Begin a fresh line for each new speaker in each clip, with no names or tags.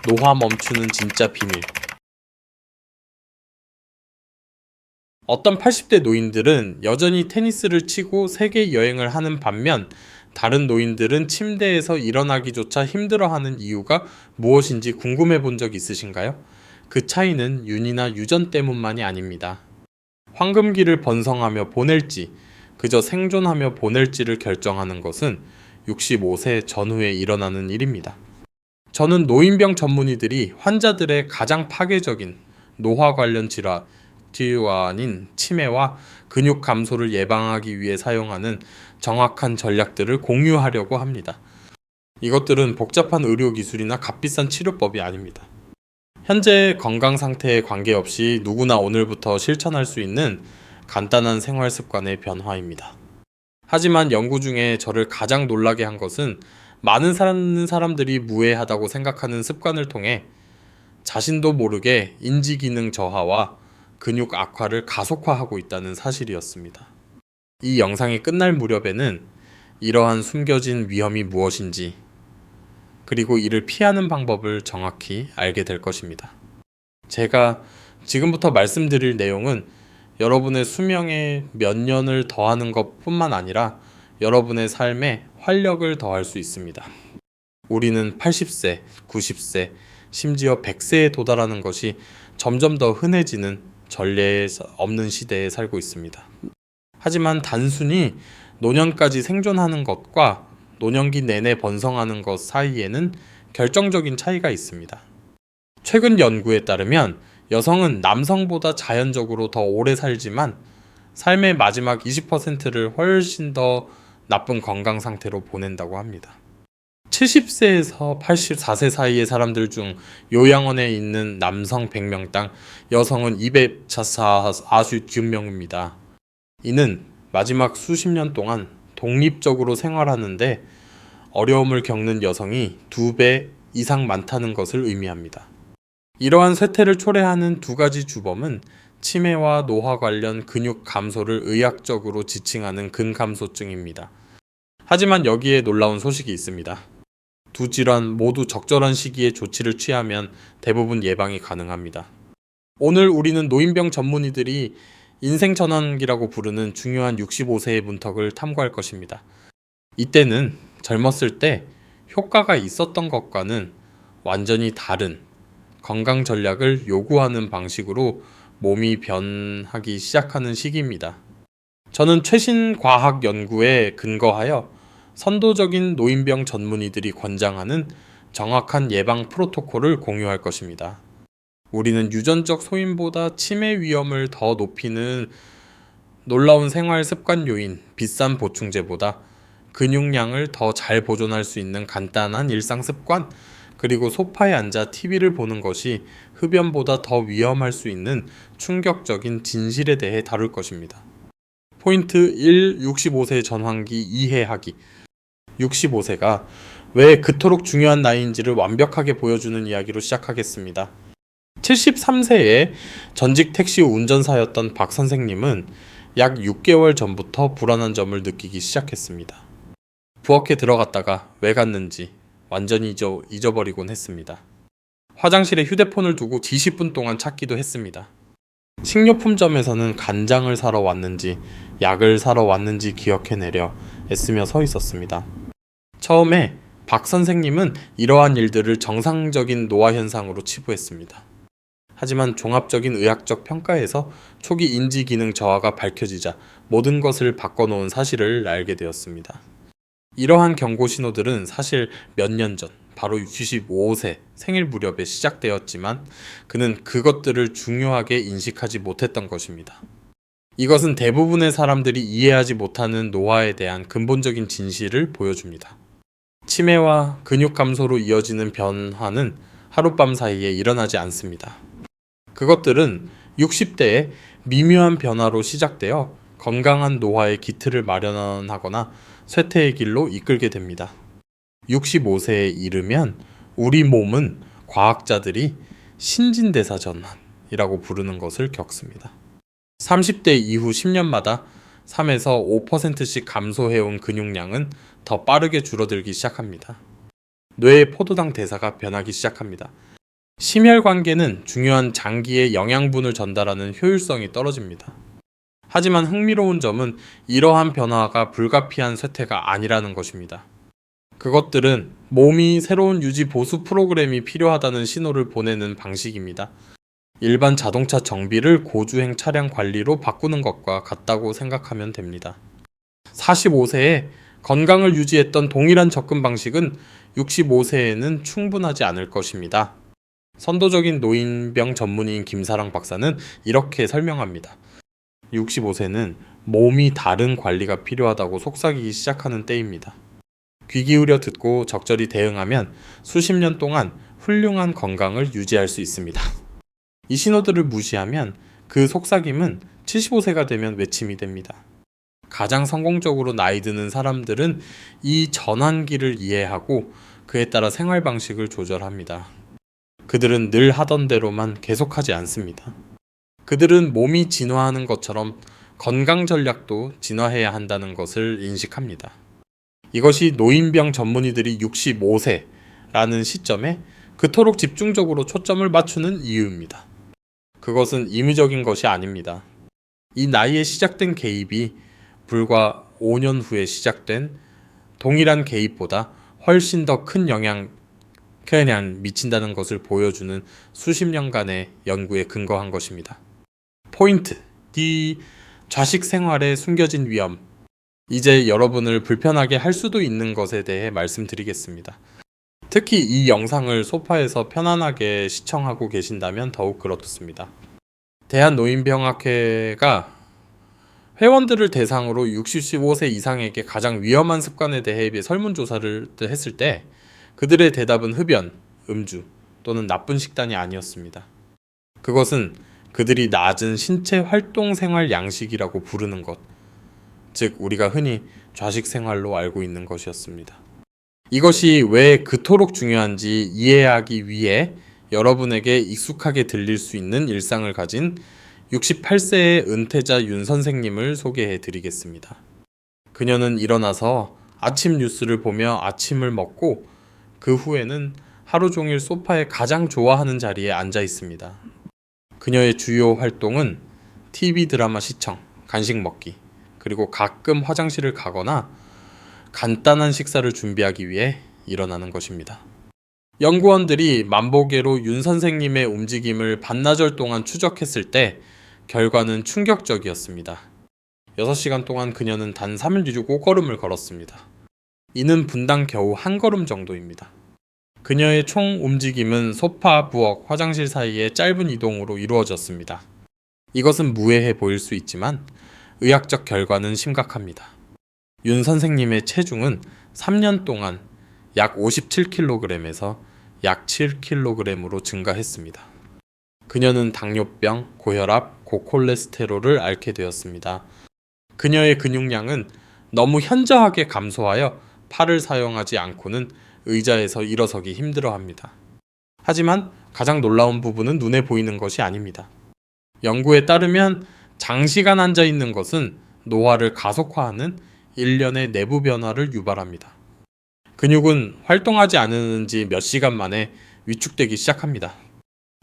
노화 멈추는 진짜 비밀. 어떤 80대 노인들은 여전히 테니스를 치고 세계 여행을 하는 반면 다른 노인들은 침대에서 일어나기조차 힘들어하는 이유가 무엇인지 궁금해 본 적 있으신가요? 그 차이는 윤이나 유전 때문만이 아닙니다. 황금기를 번성하며 보낼지, 그저 생존하며 보낼지를 결정하는 것은 65세 전후에 일어나는 일입니다. 저는 노인병 전문의들이 환자들의 가장 파괴적인 노화 관련 질환인 치매와 근육 감소를 예방하기 위해 사용하는 정확한 전략들을 공유하려고 합니다. 이것들은 복잡한 의료 기술이나 값비싼 치료법이 아닙니다. 현재 건강 상태에 관계없이 누구나 오늘부터 실천할 수 있는 간단한 생활 습관의 변화입니다. 하지만 연구 중에 저를 가장 놀라게 한 것은 많은 사람들이 무해하다고 생각하는 습관을 통해 자신도 모르게 인지기능 저하와 근육 악화를 가속화하고 있다는 사실이었습니다. 이 영상이 끝날 무렵에는 이러한 숨겨진 위험이 무엇인지, 그리고 이를 피하는 방법을 정확히 알게 될 것입니다. 제가 지금부터 말씀드릴 내용은 여러분의 수명에 몇 년을 더하는 것뿐만 아니라 여러분의 삶에 활력을 더할 수 있습니다. 우리는 80세, 90세, 심지어 100세에 도달하는 것이 점점 더 흔해지는 전례 없는 시대에 살고 있습니다. 하지만 단순히 노년까지 생존하는 것과 노년기 내내 번성하는 것 사이에는 결정적인 차이가 있습니다. 최근 연구에 따르면 여성은 남성보다 자연적으로 더 오래 살지만 삶의 마지막 20%를 훨씬 더 나쁜 건강 상태로 보낸다고 합니다. 70세에서 84세 사이의 사람들 중 요양원에 있는 남성 100명당 여성은 249명입니다. 이는 마지막 수십 년 동안 독립적으로 생활하는데 어려움을 겪는 여성이 2배 이상 많다는 것을 의미합니다. 이러한 쇠퇴를 초래하는 두 가지 주범은 치매와 노화 관련 근육 감소를 의학적으로 지칭하는 근감소증입니다. 하지만 여기에 놀라운 소식이 있습니다. 두 질환 모두 적절한 시기에 조치를 취하면 대부분 예방이 가능합니다. 오늘 우리는 노인병 전문의들이 인생 전환기라고 부르는 중요한 65세의 문턱을 탐구할 것입니다. 이때는 젊었을 때 효과가 있었던 것과는 완전히 다른 건강 전략을 요구하는 방식으로 몸이 변하기 시작하는 시기입니다. 저는 최신 과학 연구에 근거하여 선도적인 노인병 전문의들이 권장하는 정확한 예방 프로토콜을 공유할 것입니다. 우리는 유전적 소인보다 치매 위험을 더 높이는 놀라운 생활 습관 요인, 비싼 보충제보다 근육량을 더 잘 보존할 수 있는 간단한 일상 습관, 그리고 소파에 앉아 TV를 보는 것이 흡연보다 더 위험할 수 있는 충격적인 진실에 대해 다룰 것입니다. 포인트 1. 65세 전환기 이해하기. 65세가 왜 그토록 중요한 나이인지를 완벽하게 보여주는 이야기로 시작하겠습니다. 73세의 전직 택시 운전사였던 박 선생님은 약 6개월 전부터 불안한 점을 느끼기 시작했습니다. 부엌에 들어갔다가 왜 갔는지 완전히 잊어버리곤 했습니다. 화장실에 휴대폰을 두고 20분 동안 찾기도 했습니다. 식료품점에서는 간장을 사러 왔는지 약을 사러 왔는지 기억해내려 애쓰며 서 있었습니다. 처음에 박 선생님은 이러한 일들을 정상적인 노화 현상으로 치부했습니다. 하지만 종합적인 의학적 평가에서 초기 인지 기능 저하가 밝혀지자 모든 것을 바꿔놓은 사실을 알게 되었습니다. 이러한 경고 신호들은 사실 몇 년 전, 바로 65세 생일 무렵에 시작되었지만 그는 그것들을 중요하게 인식하지 못했던 것입니다. 이것은 대부분의 사람들이 이해하지 못하는 노화에 대한 근본적인 진실을 보여줍니다. 치매와 근육 감소로 이어지는 변화는 하룻밤 사이에 일어나지 않습니다. 그것들은 60대에 미묘한 변화로 시작되어 건강한 노화의 기틀을 마련하거나 쇠퇴의 길로 이끌게 됩니다. 65세에 이르면 우리 몸은 과학자들이 신진대사 전환이라고 부르는 것을 겪습니다. 30대 이후 10년마다 3에서 5%씩 감소해온 근육량은 더 빠르게 줄어들기 시작합니다. 뇌의 포도당 대사가 변하기 시작합니다. 심혈관계는 중요한 장기에 영양분을 전달하는 효율성이 떨어집니다. 하지만 흥미로운 점은 이러한 변화가 불가피한 쇠퇴가 아니라는 것입니다. 그것들은 몸이 새로운 유지 보수 프로그램이 필요하다는 신호를 보내는 방식입니다. 일반 자동차 정비를 고주행 차량 관리로 바꾸는 것과 같다고 생각하면 됩니다. 45세에 건강을 유지했던 동일한 접근 방식은 65세에는 충분하지 않을 것입니다. 선도적인 노인병 전문의인 김사랑 박사는 이렇게 설명합니다. 65세는 몸이 다른 관리가 필요하다고 속삭이기 시작하는 때입니다. 귀 기울여 듣고 적절히 대응하면 수십 년 동안 훌륭한 건강을 유지할 수 있습니다. 이 신호들을 무시하면 그 속삭임은 75세가 되면 외침이 됩니다. 가장 성공적으로 나이 드는 사람들은 이 전환기를 이해하고 그에 따라 생활 방식을 조절합니다. 그들은 늘 하던 대로만 계속하지 않습니다. 그들은 몸이 진화하는 것처럼 건강 전략도 진화해야 한다는 것을 인식합니다. 이것이 노인병 전문의들이 65세라는 시점에 그토록 집중적으로 초점을 맞추는 이유입니다. 그것은 임의적인 것이 아닙니다. 이 나이에 시작된 개입이 불과 5년 후에 시작된 동일한 개입보다 훨씬 더 큰 영향을 미친다는 것을 보여주는 수십 년간의 연구에 근거한 것입니다. 포인트 D. 좌식 생활에 숨겨진 위험. 이제 여러분을 불편하게 할 수도 있는 것에 대해 말씀드리겠습니다. 특히 이 영상을 소파에서 편안하게 시청하고 계신다면 더욱 그렇습니다. 대한노인병학회가 회원들을 대상으로 65세 이상에게 가장 위험한 습관에 대해 설문조사를 했을 때 그들의 대답은 흡연, 음주 또는 나쁜 식단이 아니었습니다. 그것은 그들이 낮은 신체 활동 생활 양식이라고 부르는 것, 즉 우리가 흔히 좌식 생활로 알고 있는 것이었습니다. 이것이 왜 그토록 중요한지 이해하기 위해 여러분에게 익숙하게 들릴 수 있는 일상을 가진 68세의 은퇴자 윤 선생님을 소개해 드리겠습니다. 그녀는 일어나서 아침 뉴스를 보며 아침을 먹고 그 후에는 하루 종일 소파에 가장 좋아하는 자리에 앉아 있습니다. 그녀의 주요 활동은 TV 드라마 시청, 간식 먹기, 그리고 가끔 화장실을 가거나 간단한 식사를 준비하기 위해 일어나는 것입니다. 연구원들이 만보계로 윤 선생님의 움직임을 반나절 동안 추적했을 때 결과는 충격적이었습니다. 6시간 동안 그녀는 단 35걸음을 걸었습니다. 이는 분당 겨우 한 걸음 정도입니다. 그녀의 총 움직임은 소파, 부엌, 화장실 사이의 짧은 이동으로 이루어졌습니다. 이것은 무해해 보일 수 있지만 의학적 결과는 심각합니다. 윤 선생님의 체중은 3년 동안 약 57kg에서 약 7kg으로 증가했습니다. 그녀는 당뇨병, 고혈압, 고콜레스테롤을 앓게 되었습니다. 그녀의 근육량은 너무 현저하게 감소하여 팔을 사용하지 않고는 의자에서 일어서기 힘들어합니다. 하지만 가장 놀라운 부분은 눈에 보이는 것이 아닙니다. 연구에 따르면 장시간 앉아 있는 것은 노화를 가속화하는 일련의 내부 변화를 유발합니다. 근육은 활동하지 않은 지 몇 시간 만에 위축되기 시작합니다.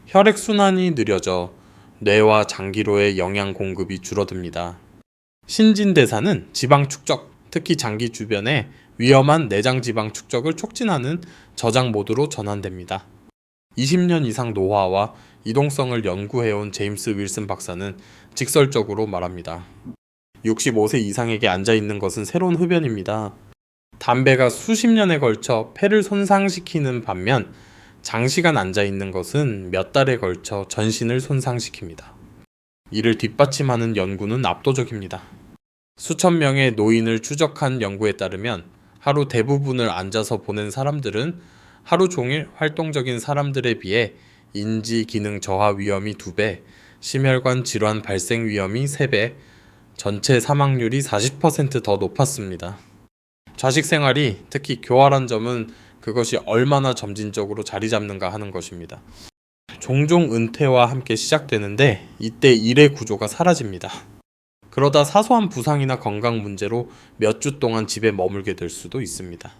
혈액순환이 느려져 뇌와 장기로의 영양 공급이 줄어듭니다. 신진대사는 지방 축적, 특히 장기 주변에 위험한 내장 지방 축적을 촉진하는 저장 모드로 전환됩니다. 20년 이상 노화와 이동성을 연구해온 제임스 윌슨 박사는 직설적으로 말합니다. 65세 이상에게 앉아있는 것은 새로운 흡연입니다. 담배가 수십 년에 걸쳐 폐를 손상시키는 반면 장시간 앉아있는 것은 몇 달에 걸쳐 전신을 손상시킵니다. 이를 뒷받침하는 연구는 압도적입니다. 수천 명의 노인을 추적한 연구에 따르면 하루 대부분을 앉아서 보낸 사람들은 하루 종일 활동적인 사람들에 비해 인지 기능 저하 위험이 2배, 심혈관 질환 발생 위험이 3배, 전체 사망률이 40% 더 높았습니다. 좌식 생활이 특히 교활한 점은 그것이 얼마나 점진적으로 자리 잡는가 하는 것입니다. 종종 은퇴와 함께 시작되는데 이때 일의 구조가 사라집니다. 그러다 사소한 부상이나 건강 문제로 몇 주 동안 집에 머물게 될 수도 있습니다.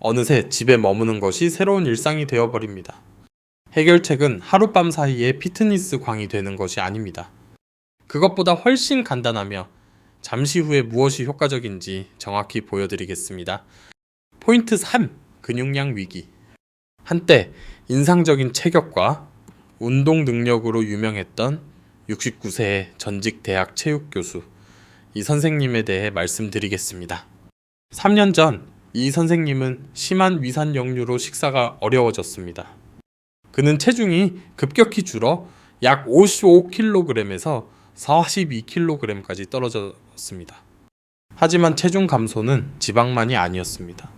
어느새 집에 머무는 것이 새로운 일상이 되어버립니다. 해결책은 하룻밤 사이에 피트니스 광이 되는 것이 아닙니다. 그것보다 훨씬 간단하며 잠시 후에 무엇이 효과적인지 정확히 보여드리겠습니다. 포인트 3. 근육량 위기. 한때 인상적인 체격과 운동 능력으로 유명했던 69세의 전직 대학 체육교수, 이 선생님에 대해 말씀드리겠습니다. 3년 전 이 선생님은 심한 위산 역류로 식사가 어려워졌습니다. 그는 체중이 급격히 줄어 약 55kg에서 42kg까지 떨어졌습니다. 하지만 체중 감소는 지방만이 아니었습니다.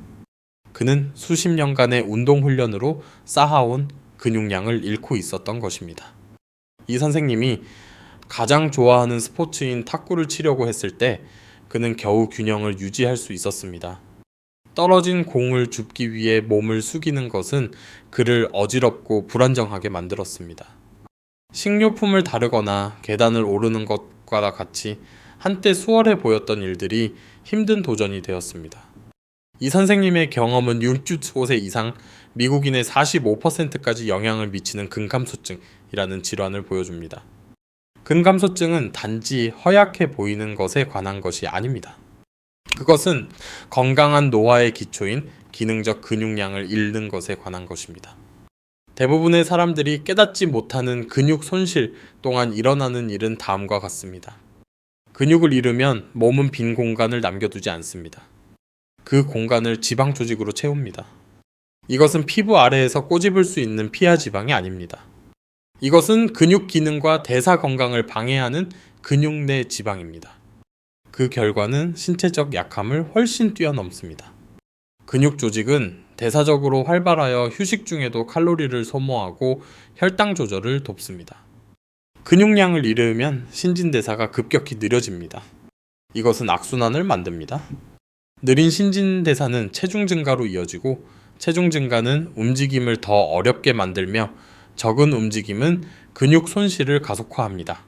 그는 수십 년간의 운동 훈련으로 쌓아온 근육량을 잃고 있었던 것입니다. 이 선생님이 가장 좋아하는 스포츠인 탁구를 치려고 했을 때 그는 겨우 균형을 유지할 수 있었습니다. 떨어진 공을 줍기 위해 몸을 숙이는 것은 그를 어지럽고 불안정하게 만들었습니다. 식료품을 다루거나 계단을 오르는 것과 같이 한때 수월해 보였던 일들이 힘든 도전이 되었습니다. 이 선생님의 경험은 65세 이상 미국인의 45%까지 영향을 미치는 근감소증이라는 질환을 보여줍니다. 근감소증은 단지 허약해 보이는 것에 관한 것이 아닙니다. 그것은 건강한 노화의 기초인 기능적 근육량을 잃는 것에 관한 것입니다. 대부분의 사람들이 깨닫지 못하는 근육 손실 또한 일어나는 일은 다음과 같습니다. 근육을 잃으면 몸은 빈 공간을 남겨두지 않습니다. 그 공간을 지방 조직으로 채웁니다. 이것은 피부 아래에서 꼬집을 수 있는 피하 지방이 아닙니다. 이것은 근육 기능과 대사 건강을 방해하는 근육 내 지방입니다. 그 결과는 신체적 약함을 훨씬 뛰어넘습니다. 근육 조직은 대사적으로 활발하여 휴식 중에도 칼로리를 소모하고 혈당 조절을 돕습니다. 근육량을 잃으면 신진대사가 급격히 느려집니다. 이것은 악순환을 만듭니다. 느린 신진대사는 체중 증가로 이어지고 체중 증가는 움직임을 더 어렵게 만들며 적은 움직임은 근육 손실을 가속화합니다.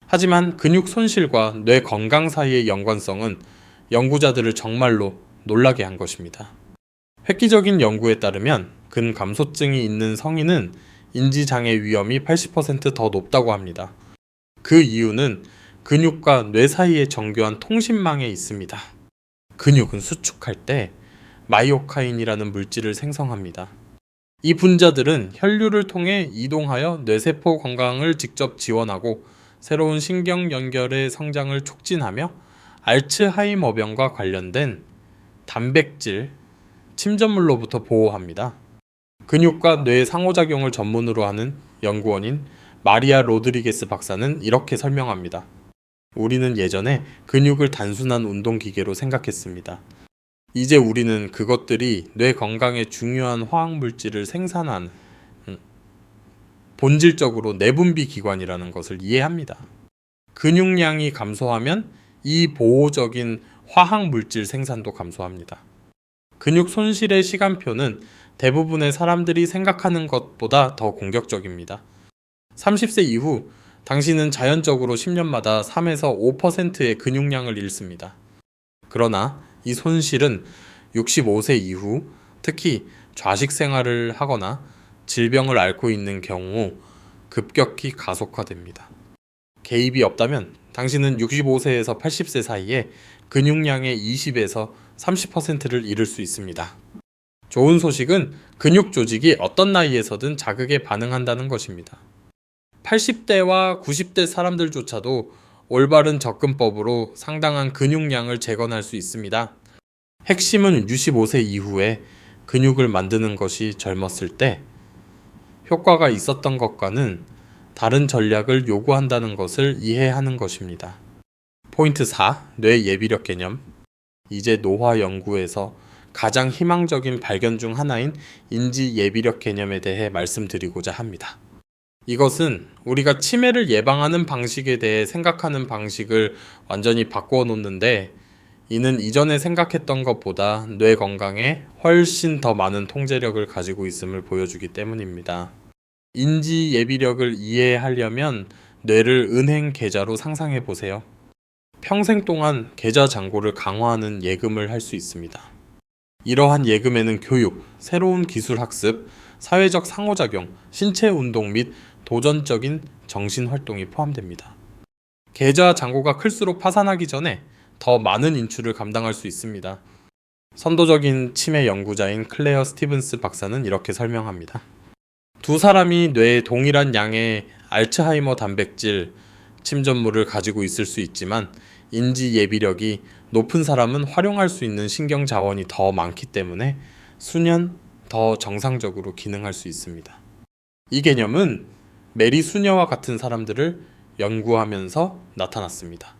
하지만 근육 손실과 뇌 건강 사이의 연관성은 연구자들을 정말로 놀라게 한 것입니다. 획기적인 연구에 따르면 근감소증이 있는 성인은 인지장애 위험이 80% 더 높다고 합니다. 그 이유는 근육과 뇌 사이의 정교한 통신망에 있습니다. 근육은 수축할 때 마이오카인이라는 물질을 생성합니다. 이 분자들은 혈류를 통해 이동하여 뇌세포 건강을 직접 지원하고 새로운 신경 연결의 성장을 촉진하며 알츠하이머병과 관련된 단백질 침전물로부터 보호합니다. 근육과 뇌의 상호작용을 전문으로 하는 연구원인 마리아 로드리게스 박사는 이렇게 설명합니다. 우리는 예전에 근육을 단순한 운동기계로 생각했습니다. 이제 우리는 그것들이 뇌 건강에 중요한 화학물질을 생산하는 본질적으로 내분비 기관이라는 것을 이해합니다. 근육량이 감소하면 이 보호적인 화학물질 생산도 감소합니다. 근육 손실의 시간표는 대부분의 사람들이 생각하는 것보다 더 공격적입니다. 30세 이후 당신은 자연적으로 10년마다 3에서 5%의 근육량을 잃습니다. 그러나 이 손실은 65세 이후 특히 좌식 생활을 하거나 질병을 앓고 있는 경우 급격히 가속화됩니다. 개입이 없다면 당신은 65세에서 80세 사이에 근육량의 20에서 30%를 잃을 수 있습니다. 좋은 소식은 근육 조직이 어떤 나이에서든 자극에 반응한다는 것입니다. 80대와 90대 사람들조차도 올바른 접근법으로 상당한 근육량을 재건할 수 있습니다. 핵심은 65세 이후에 근육을 만드는 것이 젊었을 때 효과가 있었던 것과는 다른 전략을 요구한다는 것을 이해하는 것입니다. 포인트 4. 뇌 예비력 개념. 이제 노화 연구에서 가장 희망적인 발견 중 하나인 인지 예비력 개념에 대해 말씀드리고자 합니다. 이것은 우리가 치매를 예방하는 방식에 대해 생각하는 방식을 완전히 바꾸어 놓는데, 이는 이전에 생각했던 것보다 뇌 건강에 훨씬 더 많은 통제력을 가지고 있음을 보여주기 때문입니다. 인지 예비력을 이해하려면 뇌를 은행 계좌로 상상해 보세요. 평생 동안 계좌 잔고를 강화하는 예금을 할 수 있습니다. 이러한 예금에는 교육, 새로운 기술 학습, 사회적 상호작용, 신체 운동 및 도전적인 정신 활동이 포함됩니다. 계좌 잔고가 클수록 파산하기 전에 더 많은 인출을 감당할 수 있습니다. 선도적인 치매 연구자인 클레어 스티븐스 박사는 이렇게 설명합니다. 두 사람이 뇌에 동일한 양의 알츠하이머 단백질 침전물을 가지고 있을 수 있지만 인지 예비력이 높은 사람은 활용할 수 있는 신경 자원이 더 많기 때문에 수년 더 정상적으로 기능할 수 있습니다. 이 개념은 메리 수녀와 같은 사람들을 연구하면서 나타났습니다.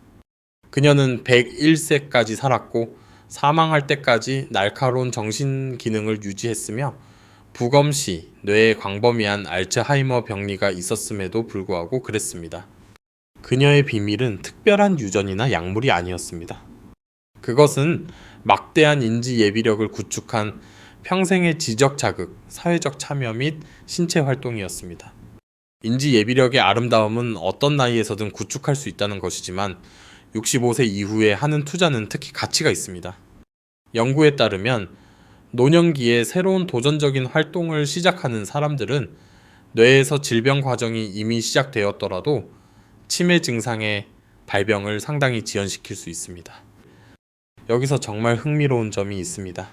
그녀는 101세까지 살았고 사망할 때까지 날카로운 정신 기능을 유지했으며 부검 시 뇌에 광범위한 알츠하이머 병리가 있었음에도 불구하고 그랬습니다. 그녀의 비밀은 특별한 유전이나 약물이 아니었습니다. 그것은 막대한 인지 예비력을 구축한 평생의 지적 자극, 사회적 참여 및 신체 활동이었습니다. 인지 예비력의 아름다움은 어떤 나이에서든 구축할 수 있다는 것이지만 65세 이후에 하는 투자는 특히 가치가 있습니다. 연구에 따르면 노년기에 새로운 도전적인 활동을 시작하는 사람들은 뇌에서 질병 과정이 이미 시작되었더라도 치매 증상의 발병을 상당히 지연시킬 수 있습니다. 여기서 정말 흥미로운 점이 있습니다.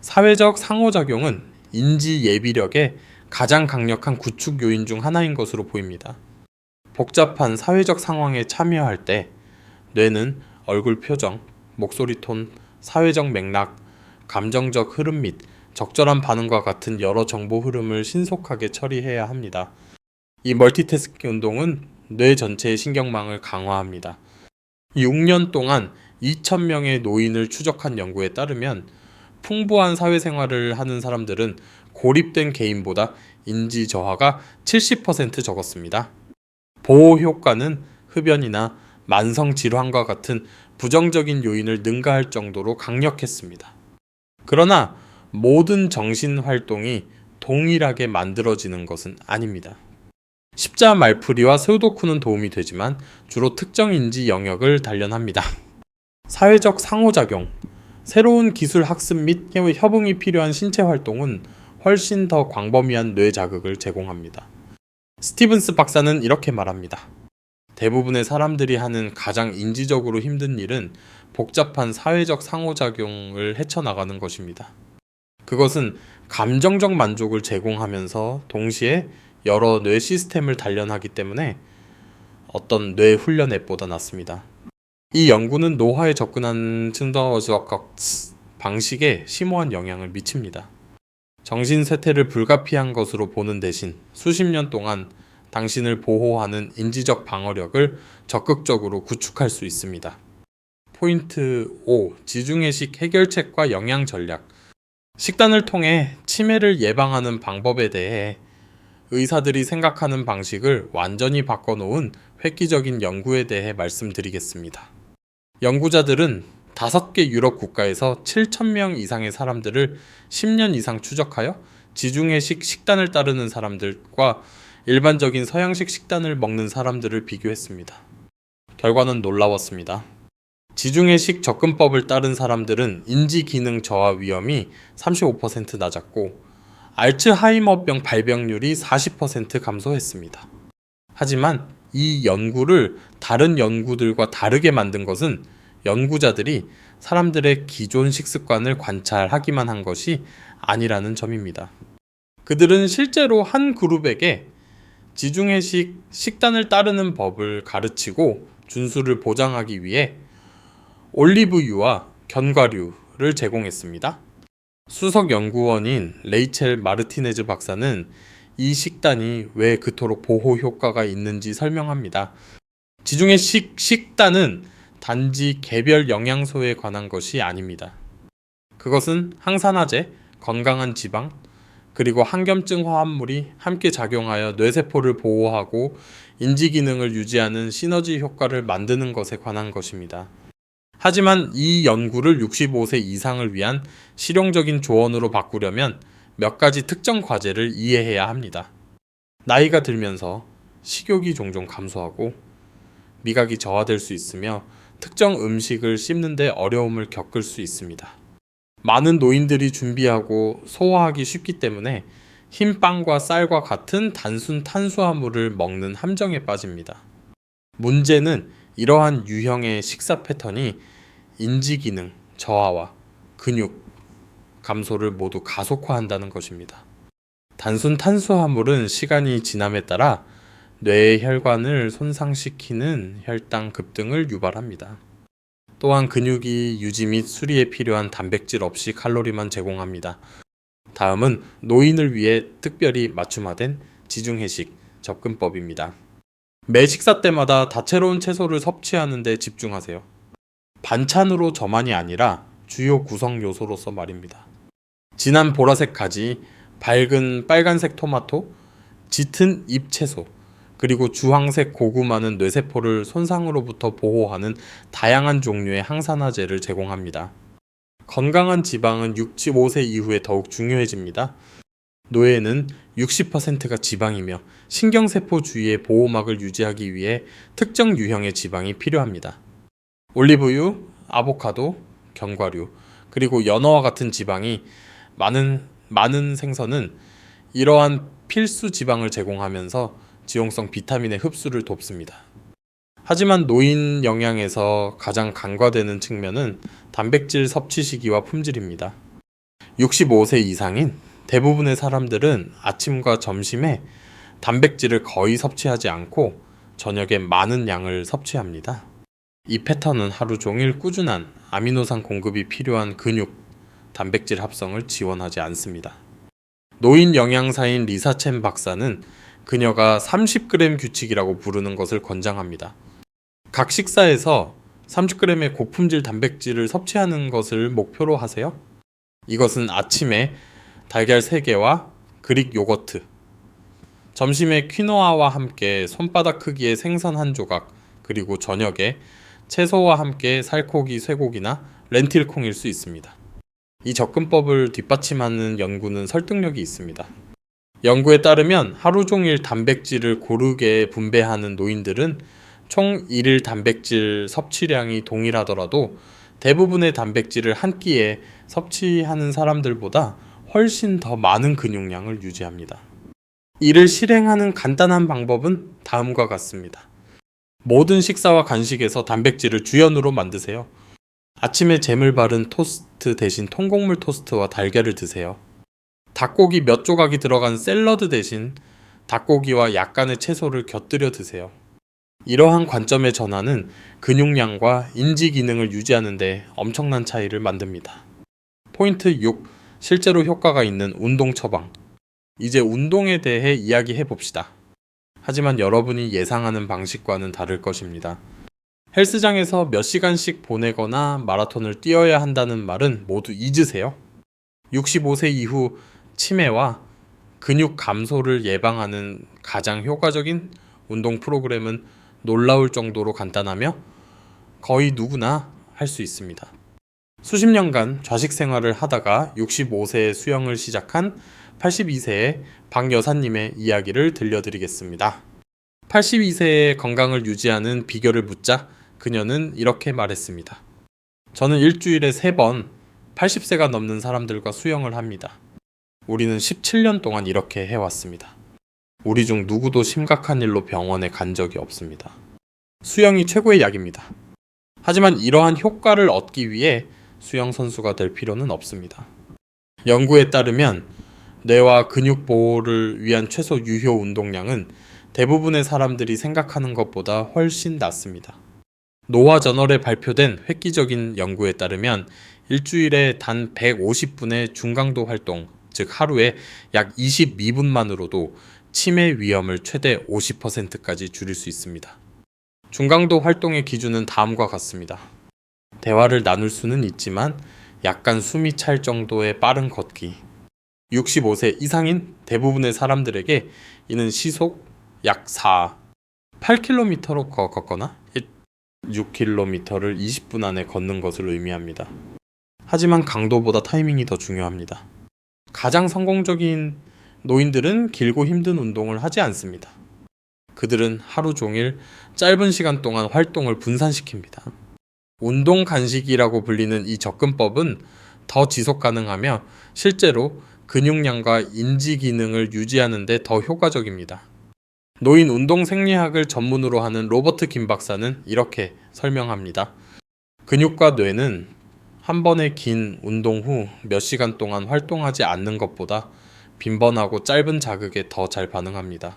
사회적 상호작용은 인지 예비력의 가장 강력한 구축 요인 중 하나인 것으로 보입니다. 복잡한 사회적 상황에 참여할 때 뇌는 얼굴 표정, 목소리 톤, 사회적 맥락, 감정적 흐름 및 적절한 반응과 같은 여러 정보 흐름을 신속하게 처리해야 합니다. 이 멀티태스킹 운동은 뇌 전체의 신경망을 강화합니다. 6년 동안 2,000명의 노인을 추적한 연구에 따르면 풍부한 사회생활을 하는 사람들은 고립된 개인보다 인지 저하가 70% 적었습니다. 보호 효과는 흡연이나 만성 질환과 같은 부정적인 요인을 능가할 정도로 강력했습니다. 그러나 모든 정신 활동이 동일하게 만들어지는 것은 아닙니다. 십자 말풀이와 스우도쿠는 도움이 되지만 주로 특정 인지 영역을 단련합니다. 사회적 상호작용, 새로운 기술 학습 및 협응이 필요한 신체 활동은 훨씬 더 광범위한 뇌 자극을 제공합니다. 스티븐스 박사는 이렇게 말합니다. 대부분의 사람들이 하는 가장 인지적으로 힘든 일은 복잡한 사회적 상호작용을 헤쳐나가는 것입니다. 그것은 감정적 만족을 제공하면서 동시에 여러 뇌 시스템을 단련하기 때문에 어떤 뇌 훈련 앱보다 낫습니다. 이 연구는 노화에 접근하는 방식에 심오한 영향을 미칩니다. 정신 쇠퇴를 불가피한 것으로 보는 대신 수십 년 동안 당신을 보호하는 인지적 방어력을 적극적으로 구축할 수 있습니다. 포인트 5. 지중해식 해결책과 영양 전략. 식단을 통해 치매를 예방하는 방법에 대해 의사들이 생각하는 방식을 완전히 바꿔놓은 획기적인 연구에 대해 말씀드리겠습니다. 연구자들은 5개 유럽 국가에서 7,000명 이상의 사람들을 10년 이상 추적하여 지중해식 식단을 따르는 사람들과 일반적인 서양식 식단을 먹는 사람들을 비교했습니다. 결과는 놀라웠습니다. 지중해식 접근법을 따른 사람들은 인지 기능 저하 위험이 35% 낮았고 알츠하이머병 발병률이 40% 감소했습니다. 하지만 이 연구를 다른 연구들과 다르게 만든 것은 연구자들이 사람들의 기존 식습관을 관찰하기만 한 것이 아니라는 점입니다. 그들은 실제로 한 그룹에게 지중해식 식단을 따르는 법을 가르치고 준수를 보장하기 위해 올리브유와 견과류를 제공했습니다. 수석 연구원인 레이첼 마르티네즈 박사는 이 식단이 왜 그토록 보호 효과가 있는지 설명합니다. 지중해식 식단은 단지 개별 영양소에 관한 것이 아닙니다. 그것은 항산화제, 건강한 지방, 그리고 항염증 화합물이 함께 작용하여 뇌세포를 보호하고 인지 기능을 유지하는 시너지 효과를 만드는 것에 관한 것입니다. 하지만 이 연구를 65세 이상을 위한 실용적인 조언으로 바꾸려면 몇 가지 특정 과제를 이해해야 합니다. 나이가 들면서 식욕이 종종 감소하고 미각이 저하될 수 있으며 특정 음식을 씹는 데 어려움을 겪을 수 있습니다. 많은 노인들이 준비하고 소화하기 쉽기 때문에 흰 빵과 쌀과 같은 단순 탄수화물을 먹는 함정에 빠집니다. 문제는 이러한 유형의 식사 패턴이 인지 기능 저하와 근육 감소를 모두 가속화한다는 것입니다. 단순 탄수화물은 시간이 지남에 따라 뇌의 혈관을 손상시키는 혈당 급등을 유발합니다. 또한 근육이 유지 및 수리에 필요한 단백질 없이 칼로리만 제공합니다. 다음은 노인을 위해 특별히 맞춤화된 지중해식 접근법입니다. 매 식사 때마다 다채로운 채소를 섭취하는 데 집중하세요. 반찬으로 저만이 아니라 주요 구성 요소로서 말입니다. 진한 보라색 가지, 밝은 빨간색 토마토, 짙은 잎 채소, 그리고 주황색 고구마는 뇌세포를 손상으로부터 보호하는 다양한 종류의 항산화제를 제공합니다. 건강한 지방은 65세 이후에 더욱 중요해집니다. 뇌에는 60%가 지방이며 신경세포 주위의 보호막을 유지하기 위해 특정 유형의 지방이 필요합니다. 올리브유, 아보카도, 견과류, 그리고 연어와 같은 지방이 많은 생선은 이러한 필수 지방을 제공하면서 지용성 비타민의 흡수를 돕습니다. 하지만 노인 영양에서 가장 간과되는 측면은 단백질 섭취 시기와 품질입니다. 65세 이상인 대부분의 사람들은 아침과 점심에 단백질을 거의 섭취하지 않고 저녁에 많은 양을 섭취합니다. 이 패턴은 하루 종일 꾸준한 아미노산 공급이 필요한 근육, 단백질 합성을 지원하지 않습니다. 노인 영양사인 리사 첸 박사는 그녀가 30g 규칙이라고 부르는 것을 권장합니다. 각 식사에서 30g의 고품질 단백질을 섭취하는 것을 목표로 하세요. 이것은 아침에 달걀 3개와 그릭 요거트, 점심에 퀴노아와 함께 손바닥 크기의 생선 한 조각, 그리고 저녁에 채소와 함께 살코기, 쇠고기나 렌틸콩일 수 있습니다. 이 접근법을 뒷받침하는 연구는 설득력이 있습니다. 연구에 따르면 하루 종일 단백질을 고르게 분배하는 노인들은 총 일일 단백질 섭취량이 동일하더라도 대부분의 단백질을 한 끼에 섭취하는 사람들보다 훨씬 더 많은 근육량을 유지합니다. 이를 실행하는 간단한 방법은 다음과 같습니다. 모든 식사와 간식에서 단백질을 주연으로 만드세요. 아침에 잼을 바른 토스트 대신 통곡물 토스트와 달걀을 드세요. 닭고기 몇 조각이 들어간 샐러드 대신 닭고기와 약간의 채소를 곁들여 드세요. 이러한 관점의 전환은 근육량과 인지 기능을 유지하는 데 엄청난 차이를 만듭니다. 포인트 6. 실제로 효과가 있는 운동 처방. 이제 운동에 대해 이야기해 봅시다. 하지만 여러분이 예상하는 방식과는 다를 것입니다. 헬스장에서 몇 시간씩 보내거나 마라톤을 뛰어야 한다는 말은 모두 잊으세요. 65세 이후 치매와 근육 감소를 예방하는 가장 효과적인 운동 프로그램은 놀라울 정도로 간단하며 거의 누구나 할 수 있습니다. 수십 년간 좌식 생활을 하다가 65세에 수영을 시작한 82세의 박 여사님의 이야기를 들려드리겠습니다. 82세의 건강을 유지하는 비결을 묻자 그녀는 이렇게 말했습니다. 저는 일주일에 3번 80세가 넘는 사람들과 수영을 합니다. 우리는 17년 동안 이렇게 해왔습니다. 우리 중 누구도 심각한 일로 병원에 간 적이 없습니다. 수영이 최고의 약입니다. 하지만 이러한 효과를 얻기 위해 수영 선수가 될 필요는 없습니다. 연구에 따르면 뇌와 근육 보호를 위한 최소 유효 운동량은 대부분의 사람들이 생각하는 것보다 훨씬 낮습니다. 노화 저널에 발표된 획기적인 연구에 따르면 일주일에 단 150분의 중강도 활동, 즉 하루에 약 22분만으로도 치매 위험을 최대 50%까지 줄일 수 있습니다. 중강도 활동의 기준은 다음과 같습니다. 대화를 나눌 수는 있지만 약간 숨이 찰 정도의 빠른 걷기. 65세 이상인 대부분의 사람들에게 이는 시속 약 8km로 걷거나 6km를 20분 안에 걷는 것을 의미합니다. 하지만 강도보다 타이밍이 더 중요합니다. 가장 성공적인 노인들은 길고 힘든 운동을 하지 않습니다. 그들은 하루 종일 짧은 시간 동안 활동을 분산시킵니다. 운동 간식이라고 불리는 이 접근법은 더 지속 가능하며 실제로 근육량과 인지 기능을 유지하는 데 더 효과적입니다. 노인 운동 생리학을 전문으로 하는 로버트 김 박사는 이렇게 설명합니다. 근육과 뇌는 한 번의 긴 운동 후 몇 시간 동안 활동하지 않는 것보다 빈번하고 짧은 자극에 더 잘 반응합니다.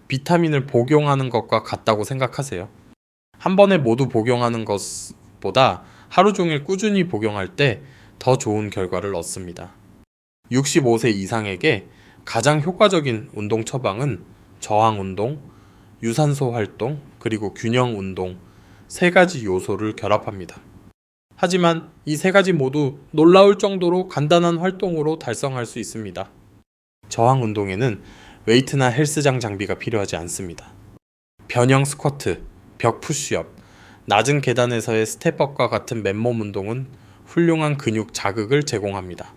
비타민을 복용하는 것과 같다고 생각하세요. 한 번에 모두 복용하는 것보다 하루 종일 꾸준히 복용할 때 더 좋은 결과를 얻습니다. 65세 이상에게 가장 효과적인 운동 처방은 저항 운동, 유산소 활동, 그리고 균형 운동 세 가지 요소를 결합합니다. 하지만 이 세 가지 모두 놀라울 정도로 간단한 활동으로 달성할 수 있습니다. 저항 운동에는 웨이트나 헬스장 장비가 필요하지 않습니다. 변형 스쿼트, 벽 푸시업, 낮은 계단에서의 스텝업과 같은 맨몸 운동은 훌륭한 근육 자극을 제공합니다.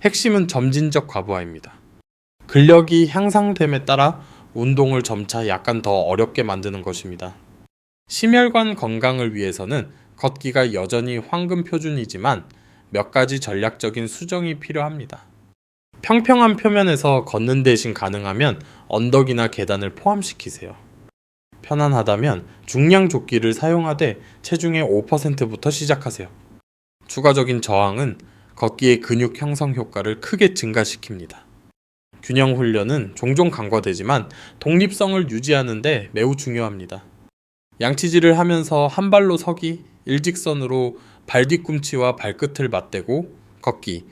핵심은 점진적 과부하입니다. 근력이 향상됨에 따라 운동을 점차 약간 더 어렵게 만드는 것입니다. 심혈관 건강을 위해서는 걷기가 여전히 황금 표준이지만 몇 가지 전략적인 수정이 필요합니다. 평평한 표면에서 걷는 대신 가능하면 언덕이나 계단을 포함시키세요. 편안하다면 중량 조끼를 사용하되 체중의 5%부터 시작하세요. 추가적인 저항은 걷기의 근육 형성 효과를 크게 증가시킵니다. 균형 훈련은 종종 간과되지만 독립성을 유지하는 데 매우 중요합니다. 양치질을 하면서 한 발로 서기, 일직선으로 발 뒤꿈치와 발끝을 맞대고 걷기,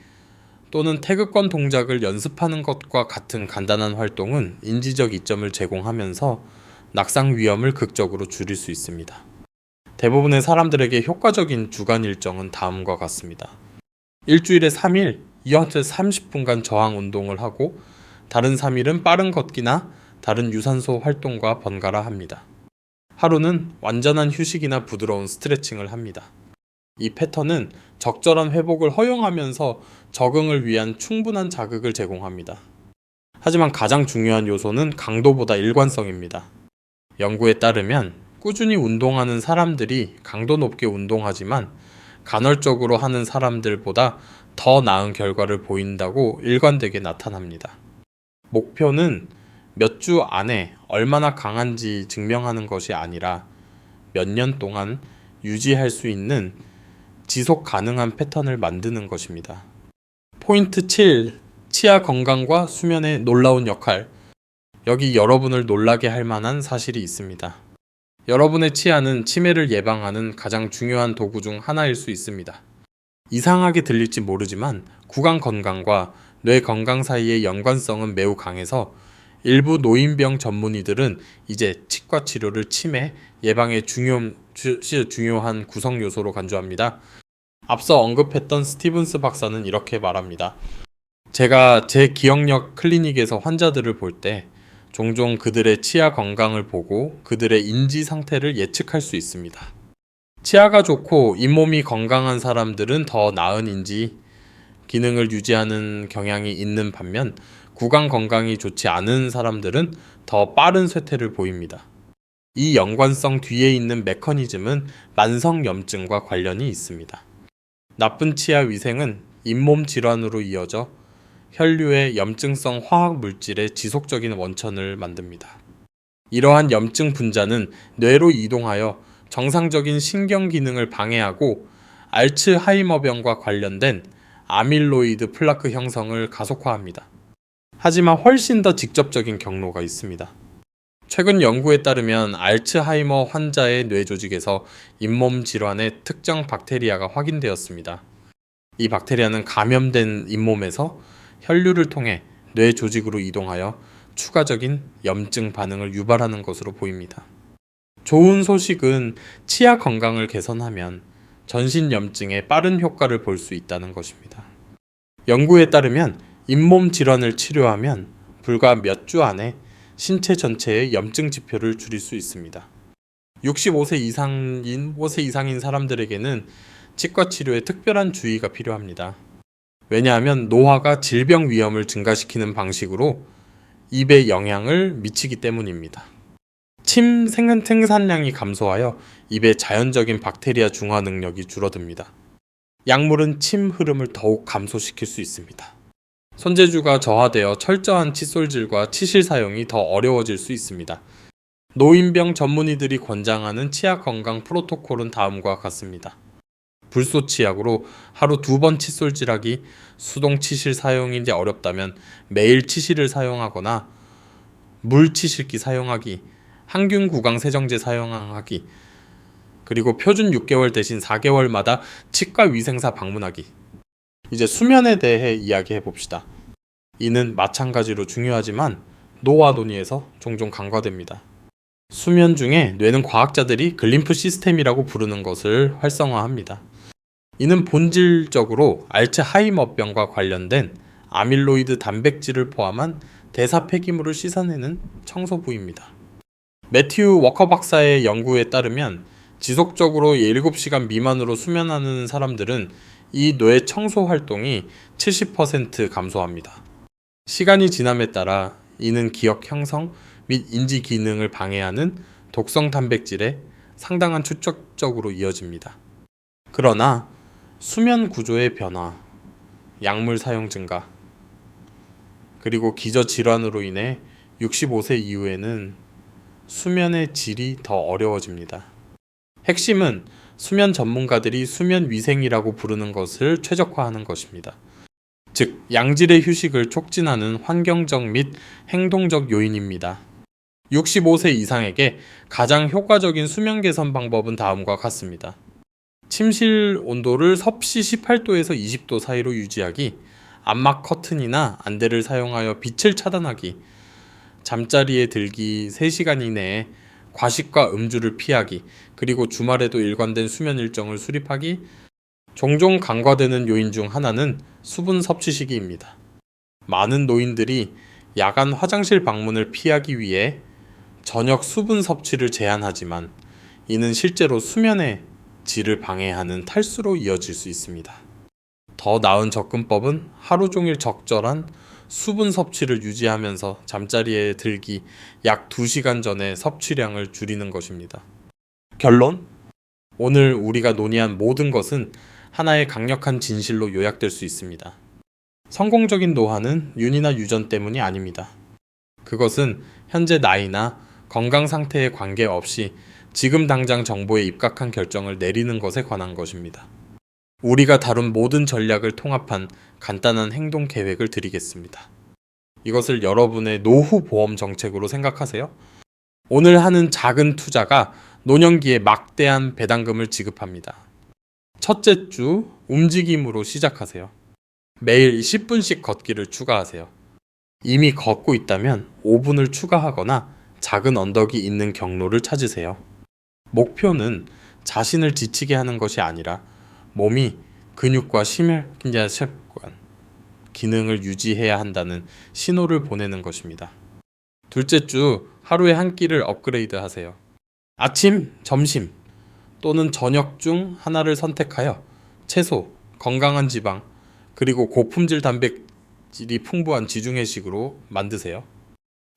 또는 태극권 동작을 연습하는 것과 같은 간단한 활동은 인지적 이점을 제공하면서 낙상 위험을 극적으로 줄일 수 있습니다. 대부분의 사람들에게 효과적인 주간 일정은 다음과 같습니다. 일주일에 3일, 2회에서 30분간 저항 운동을 하고 다른 3일은 빠른 걷기나 다른 유산소 활동과 번갈아 합니다. 하루는 완전한 휴식이나 부드러운 스트레칭을 합니다. 이 패턴은 적절한 회복을 허용하면서 적응을 위한 충분한 자극을 제공합니다. 하지만 가장 중요한 요소는 강도보다 일관성입니다. 연구에 따르면 꾸준히 운동하는 사람들이 강도 높게 운동하지만 간헐적으로 하는 사람들보다 더 나은 결과를 보인다고 일관되게 나타납니다. 목표는 몇 주 안에 얼마나 강한지 증명하는 것이 아니라 몇 년 동안 유지할 수 있는 지속 가능한 패턴을 만드는 것입니다. 포인트 7. 치아 건강과 수면의 놀라운 역할. 여기 여러분을 놀라게 할 만한 사실이 있습니다. 여러분의 치아는 치매를 예방하는 가장 중요한 도구 중 하나일 수 있습니다. 이상하게 들릴지 모르지만 구강 건강과 뇌 건강 사이의 연관성은 매우 강해서 일부 노인병 전문의들은 이제 치과 치료를 치매 예방의 중요한 구성 요소로 간주합니다. 앞서 언급했던 스티븐스 박사는 이렇게 말합니다. 제가 제 기억력 클리닉에서 환자들을 볼 때 종종 그들의 치아 건강을 보고 그들의 인지 상태를 예측할 수 있습니다. 치아가 좋고 잇몸이 건강한 사람들은 더 나은 인지 기능을 유지하는 경향이 있는 반면 구강 건강이 좋지 않은 사람들은 더 빠른 쇠퇴를 보입니다. 이 연관성 뒤에 있는 메커니즘은 만성염증과 관련이 있습니다. 나쁜 치아 위생은 잇몸 질환으로 이어져 혈류의 염증성 화학 물질의 지속적인 원천을 만듭니다. 이러한 염증 분자는 뇌로 이동하여 정상적인 신경 기능을 방해하고 알츠하이머병과 관련된 아밀로이드 플라크 형성을 가속화합니다. 하지만 훨씬 더 직접적인 경로가 있습니다. 최근 연구에 따르면 알츠하이머 환자의 뇌 조직에서 잇몸 질환의 특정 박테리아가 확인되었습니다. 이 박테리아는 감염된 잇몸에서 혈류를 통해 뇌 조직으로 이동하여 추가적인 염증 반응을 유발하는 것으로 보입니다. 좋은 소식은 치아 건강을 개선하면 전신 염증에 빠른 효과를 볼 수 있다는 것입니다. 연구에 따르면 잇몸 질환을 치료하면 불과 몇 주 안에 신체 전체의 염증 지표를 줄일 수 있습니다. 65세 이상인 사람들에게는 치과 치료에 특별한 주의가 필요합니다. 왜냐하면 노화가 질병 위험을 증가시키는 방식으로 입에 영향을 미치기 때문입니다. 침 생산량이 감소하여 입의 자연적인 박테리아 중화 능력이 줄어듭니다. 약물은 침 흐름을 더욱 감소시킬 수 있습니다. 손재주가 저하되어 철저한 칫솔질과 치실 사용이 더 어려워질 수 있습니다. 노인병 전문의들이 권장하는 치아 건강 프로토콜은 다음과 같습니다. 불소 치약으로 하루 2번 칫솔질하기, 수동 치실 사용이 어렵다면 매일 치실을 사용하거나 물 치실기 사용하기, 항균 구강 세정제 사용하기, 그리고 표준 6개월 대신 4개월마다 치과 위생사 방문하기. 이제 수면에 대해 이야기해 봅시다. 이는 마찬가지로 중요하지만 노화 논의에서 종종 간과됩니다. 수면 중에 뇌는 과학자들이 글림프 시스템이라고 부르는 것을 활성화합니다. 이는 본질적으로 알츠하이머병과 관련된 아밀로이드 단백질을 포함한 대사 폐기물을 씻어내는 청소 부위입니다. 매튜 워커 박사의 연구에 따르면 지속적으로 7시간 미만으로 수면하는 사람들은 이 뇌 청소 활동이 70% 감소합니다. 시간이 지남에 따라 이는 기억 형성 및 인지 기능을 방해하는 독성 단백질에 상당한 축적적으로 이어집니다. 그러나 수면 구조의 변화, 약물 사용 증가, 그리고 기저질환으로 인해 65세 이후에는 수면의 질이 더 어려워집니다. 핵심은 수면 전문가들이 수면 위생이라고 부르는 것을 최적화하는 것입니다. 즉, 양질의 휴식을 촉진하는 환경적 및 행동적 요인입니다. 65세 이상에게 가장 효과적인 수면 개선 방법은 다음과 같습니다. 침실 온도를 섭씨 18도에서 20도 사이로 유지하기, 암막 커튼이나 안대를 사용하여 빛을 차단하기, 잠자리에 들기 3시간 이내에 과식과 음주를 피하기, 그리고 주말에도 일관된 수면 일정을 수립하기. 종종 간과되는 요인 중 하나는 수분 섭취 시기입니다. 많은 노인들이 야간 화장실 방문을 피하기 위해 저녁 수분 섭취를 제한하지만 이는 실제로 수면의 질을 방해하는 탈수로 이어질 수 있습니다. 더 나은 접근법은 하루 종일 적절한 수분 섭취를 유지하면서 잠자리에 들기 약 2시간 전에 섭취량을 줄이는 것입니다. 결론? 오늘 우리가 논의한 모든 것은 하나의 강력한 진실로 요약될 수 있습니다. 성공적인 노화는 윤이나 유전 때문이 아닙니다. 그것은 현재 나이나 건강 상태에 관계없이 지금 당장 정보에 입각한 결정을 내리는 것에 관한 것입니다. 우리가 다룬 모든 전략을 통합한 간단한 행동 계획을 드리겠습니다. 이것을 여러분의 노후 보험 정책으로 생각하세요. 오늘 하는 작은 투자가 노년기에 막대한 배당금을 지급합니다. 첫째 주 움직임으로 시작하세요. 매일 10분씩 걷기를 추가하세요. 이미 걷고 있다면 5분을 추가하거나 작은 언덕이 있는 경로를 찾으세요. 목표는 자신을 지치게 하는 것이 아니라 몸이 근육과 심혈 습관, 기능을 유지해야 한다는 신호를 보내는 것입니다. 둘째 주 하루에 한 끼를 업그레이드 하세요. 아침, 점심 또는 저녁 중 하나를 선택하여 채소, 건강한 지방, 그리고 고품질 단백질이 풍부한 지중해식으로 만드세요.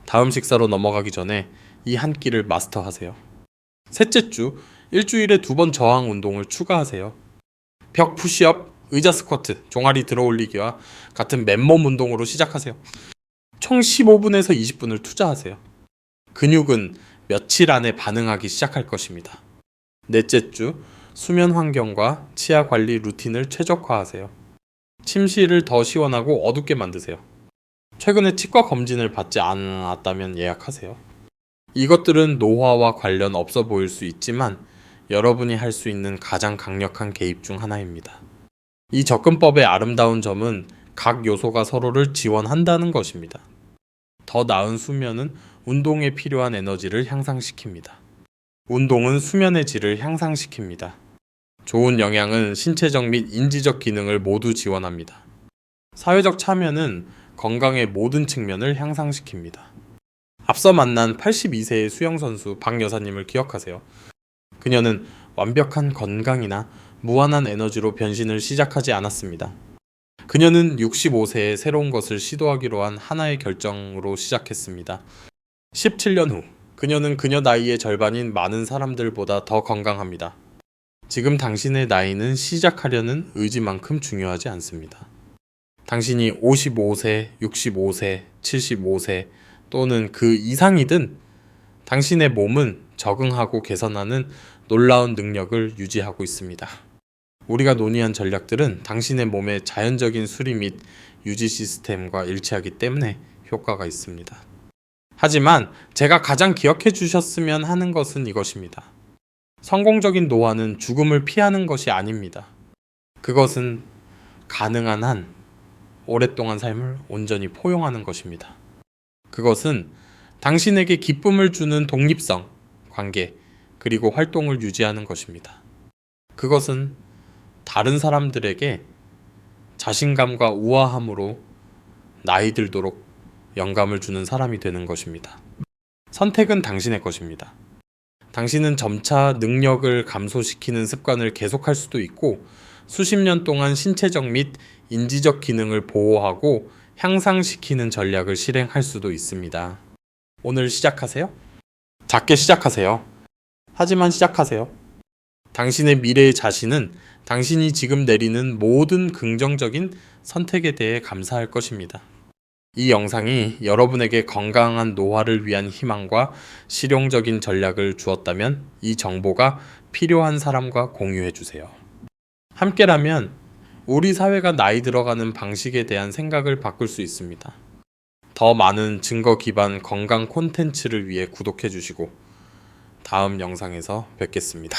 다음 식사로 넘어가기 전에 이 한 끼를 마스터하세요. 셋째 주 일주일에 2번 저항 운동을 추가하세요. 벽 푸시업, 의자 스쿼트, 종아리 들어올리기와 같은 맨몸 운동으로 시작하세요. 총 15분에서 20분을 투자하세요. 근육은 며칠 안에 반응하기 시작할 것입니다. 넷째 주 수면 환경과 치아 관리 루틴을 최적화하세요. 침실을 더 시원하고 어둡게 만드세요. 최근에 치과 검진을 받지 않았다면 예약하세요. 이것들은 노화와 관련 없어 보일 수 있지만 여러분이 할 수 있는 가장 강력한 개입 중 하나입니다. 이 접근법의 아름다운 점은 각 요소가 서로를 지원한다는 것입니다. 더 나은 수면은 운동에 필요한 에너지를 향상시킵니다. 운동은 수면의 질을 향상시킵니다. 좋은 영양은 신체적 및 인지적 기능을 모두 지원합니다. 사회적 참여는 건강의 모든 측면을 향상시킵니다. 앞서 만난 82세의 수영선수 박 여사님을 기억하세요. 그녀는 완벽한 건강이나 무한한 에너지로 변신을 시작하지 않았습니다. 그녀는 65세에 새로운 것을 시도하기로 한 하나의 결정으로 시작했습니다. 17년 후, 그녀는 그녀 나이의 절반인 많은 사람들보다 더 건강합니다. 지금 당신의 나이는 시작하려는 의지만큼 중요하지 않습니다. 당신이 55세, 65세, 75세 또는 그 이상이든 당신의 몸은 적응하고 개선하는 놀라운 능력을 유지하고 있습니다. 우리가 논의한 전략들은 당신의 몸의 자연적인 수리 및 유지 시스템과 일치하기 때문에 효과가 있습니다. 하지만 제가 가장 기억해 주셨으면 하는 것은 이것입니다. 성공적인 노화는 죽음을 피하는 것이 아닙니다. 그것은 가능한 한 오랫동안 삶을 온전히 포용하는 것입니다. 그것은 당신에게 기쁨을 주는 독립성, 관계, 그리고 활동을 유지하는 것입니다. 그것은 다른 사람들에게 자신감과 우아함으로 나이 들도록 영감을 주는 사람이 되는 것입니다. 선택은 당신의 것입니다. 당신은 점차 능력을 감소시키는 습관을 계속할 수도 있고 수십 년 동안 신체적 및 인지적 기능을 보호하고 향상시키는 전략을 실행할 수도 있습니다. 오늘 시작하세요. 작게 시작하세요. 하지만 시작하세요. 당신의 미래의 자신은 당신이 지금 내리는 모든 긍정적인 선택에 대해 감사할 것입니다. 이 영상이 여러분에게 건강한 노화를 위한 희망과 실용적인 전략을 주었다면 이 정보가 필요한 사람과 공유해 주세요. 함께라면 우리 사회가 나이 들어가는 방식에 대한 생각을 바꿀 수 있습니다. 더 많은 증거 기반 건강 콘텐츠를 위해 구독해 주시고 다음 영상에서 뵙겠습니다.